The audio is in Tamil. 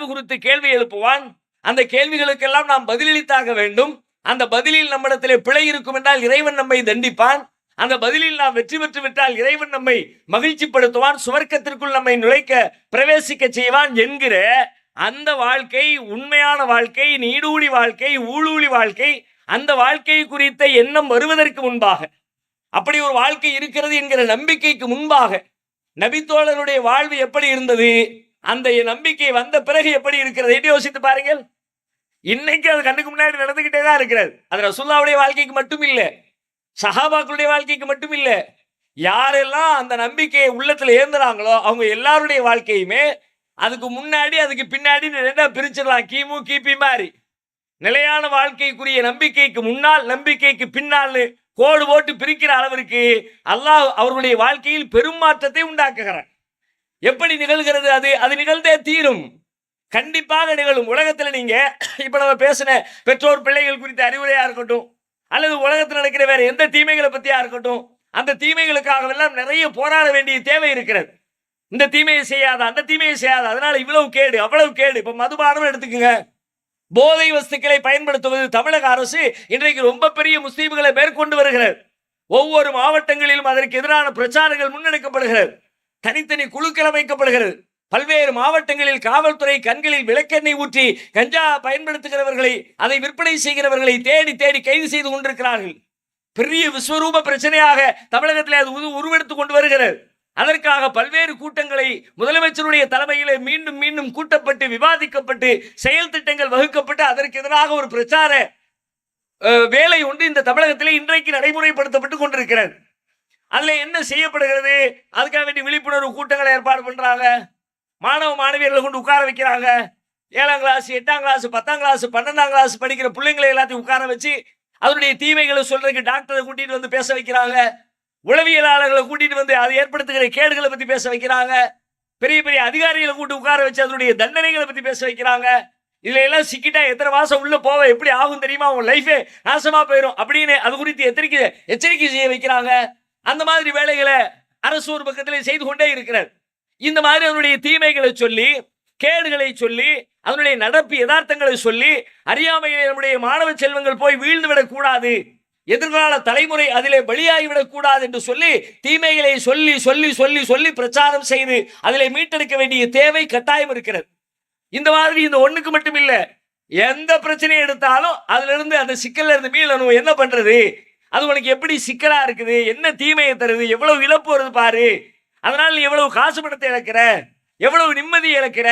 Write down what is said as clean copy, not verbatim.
குறித்து கேள்வி எழுப்புவான். அந்த கேள்விகளுக்கெல்லாம் நாம் பதிலளித்தாக வேண்டும். அந்த பதிலில் நம்மிடத்திலே பிழை இருக்கும் என்றால் இறைவன் நம்மை தண்டிப்பான். அந்த பதிலில் நாம் வெற்றி பெற்று விட்டால் இறைவன் நம்மை மகிழ்ச்சிப்படுத்துவான், சுவர்க்கத்திற்குள் நம்மை நுழைக்க பிரவேசிக்க செய்வான் என்கிற அந்த வாழ்க்கை உண்மையான வாழ்க்கை, நீடூழி வாழ்க்கை, ஊழூழி வாழ்க்கை, அந்த வாழ்க்கை குறித்த எண்ணம் வருவதற்கு முன்பாக, அப்படி ஒரு வாழ்க்கை இருக்கிறது என்கிற நம்பிக்கைக்கு முன்பாக நபித்தோழருடைய வாழ்வு எப்படி இருந்தது, அந்த நம்பிக்கை வந்த பிறகு எப்படி இருக்கிறது என்று யோசித்து பாருங்கள். இன்னைக்கு அது கண்ணுக்கு முன்னாடி நடந்துகிட்டே தான் இருக்கிறது. அது ரசூலுல்லாஹ்வுடைய வாழ்க்கைக்கு மட்டும் இல்லை, சஹாபாக்களுடைய வாழ்க்கைக்கு மட்டும் இல்லை, யாரெல்லாம் அந்த நம்பிக்கையை உள்ளத்தில் ஏந்துறாங்களோ அவங்க எல்லாருடைய வாழ்க்கையுமே அதுக்கு முன்னாடி அதுக்கு பின்னாடி ரெண்டா பிரிச்சிடலாம். கிமு கிபி மாதிரி நிலையான வாழ்க்கைக்குரிய நம்பிக்கைக்கு முன்னால் நம்பிக்கைக்கு பின்னால் கோடு போட்டு பிரிக்கிற அளவிற்கு அல்லாஹ் அவர்களுடைய வாழ்க்கையில் பெரும் மாற்றத்தை உண்டாக்குகிறார். எப்படி நிகழ்கிறது? அது நிகழ்ந்தே தீரும், கண்டிப்பாக நிகழும். உலகத்தில் நீங்க இப்ப நம்ம பேசின பெற்றோர் பிள்ளைகள் குறித்த அறிவுரையா இருக்கட்டும், அல்லது உலகத்தில் நடக்கிற வேற எந்த தீமைகளை பத்தியா இருக்கட்டும், அந்த தீமைகளுக்காகவெல்லாம் நிறைய போராட வேண்டிய தேவை இருக்கிறது. இந்த தீமையை செய்யாத, அந்த தீமையை செய்யாத, அதனால இவ்வளவு கேடு அவ்வளவு கேடு. இப்ப மதுபானம் எடுத்துக்கங்க, போதை வஸ்துக்களை பயன்படுத்துவது தமிழக அரசு இன்றைக்கு ரொம்ப பெரிய முஸ்லீம்களை மேற்கொண்டு வருகிறது. ஒவ்வொரு மாவட்டங்களிலும் அதற்கு எதிரான பிரச்சாரங்கள் முன்னெடுக்கப்படுகிறது, தனித்தனி குழுக்கள் அமைக்கப்படுகிறது. பல்வேறு மாவட்டங்களில் காவல்துறை கண்களில் விளக்கெண்ணெய் ஊற்றி கஞ்சா பயன்படுத்துகிறவர்களை, அதை விற்பனை செய்கிறவர்களை தேடி தேடி கைது செய்து கொண்டிருக்கிறார்கள். பெரிய விஸ்வரூப பிரச்சனையாக தமிழகத்தில் அது உருவெடுத்துக் கொண்டு வருகிறது. அதற்காக பல்வேறு கூட்டங்களை முதலமைச்சருடைய தலைமையிலே மீண்டும் மீண்டும் கூட்டப்பட்டு விவாதிக்கப்பட்டு செயல் திட்டங்கள் வகுக்கப்பட்டு அதற்கு எதிராக ஒரு பிரச்சார வேலை ஒன்று இந்த தமிழகத்திலே இன்றைக்கு நடைமுறைப்படுத்தப்பட்டு கொண்டிருக்கிறது. அதுல என்ன செய்யப்படுகிறது? அதுக்காக வேண்டிய விழிப்புணர்வு கூட்டங்களை ஏற்பாடு பண்றாங்க, மாணவ மாணவியர்களை கொண்டு உட்கார வைக்கிறாங்க. 7ஆம் கிளாஸ் 8ஆம் கிளாஸ் 10ஆம் கிளாஸ் 12ஆம் கிளாஸ் படிக்கிற பிள்ளைங்களை எல்லாத்தையும் உட்கார வச்சு அதனுடைய தீமைகளை சொல்றதுக்கு டாக்டரை கூட்டிட்டு வந்து பேச வைக்கிறாங்க, உளவியலாளர்களை கூட்டிட்டு வந்து அதை ஏற்படுத்துகிற கேடுகளை பத்தி பேச வைக்கிறாங்க, பெரிய பெரிய அதிகாரிகளை கூட்டி உட்கார வச்சு அதனுடைய தண்டனைகளை பத்தி பேச வைக்கிறாங்க. இதுல எல்லாம் சிக்கிட்டா எத்தனை மாசம் உள்ள போவ எப்படி ஆகும் தெரியுமா, உன் லைஃபே நாசமா போயிடும் அப்படின்னு அது குறித்து எச்சரிக்கை செய்ய வைக்கிறாங்க. அந்த மாதிரி வேலைகளை அரசு ஒரு பக்கத்திலே செய்து கொண்டே இருக்கிறார். இந்த மாதிரி அதனுடைய தீமைகளை சொல்லி, கேடுகளை சொல்லி, அதனுடைய நடப்பு யதார்த்தங்களை சொல்லி, அறியாமையிலே நம்முடைய மாணவ செல்வங்கள் போய் வீழ்ந்து விடக்கூடாது, எதிர்கால தலைமுறை அதிலே பலியாகிவிடக் கூடாது என்று சொல்லி தீமைகளை சொல்லி சொல்லி சொல்லி சொல்லி பிரச்சாரம் செய்து அதிலே மீட்டெடுக்க வேண்டிய தேவை கட்டாயம் இருக்கிறது. இந்த மாதிரி இந்த ஒண்ணுக்கு மட்டும் இல்ல, எந்த பிரச்சனையை எடுத்தாலும் அதுல இருந்து அந்த சிக்கல்ல இருந்து மீளணும். என்ன பண்றது? அது உனக்கு எப்படி சிக்கலா இருக்குது, என்ன தீமையை தருது, எவ்வளவு இழப்பு வருது பாரு, அதனால நீ எவ்வளவு காசு பணத்தை இழக்கிற, எவ்வளவு நிம்மதி இழக்கிற,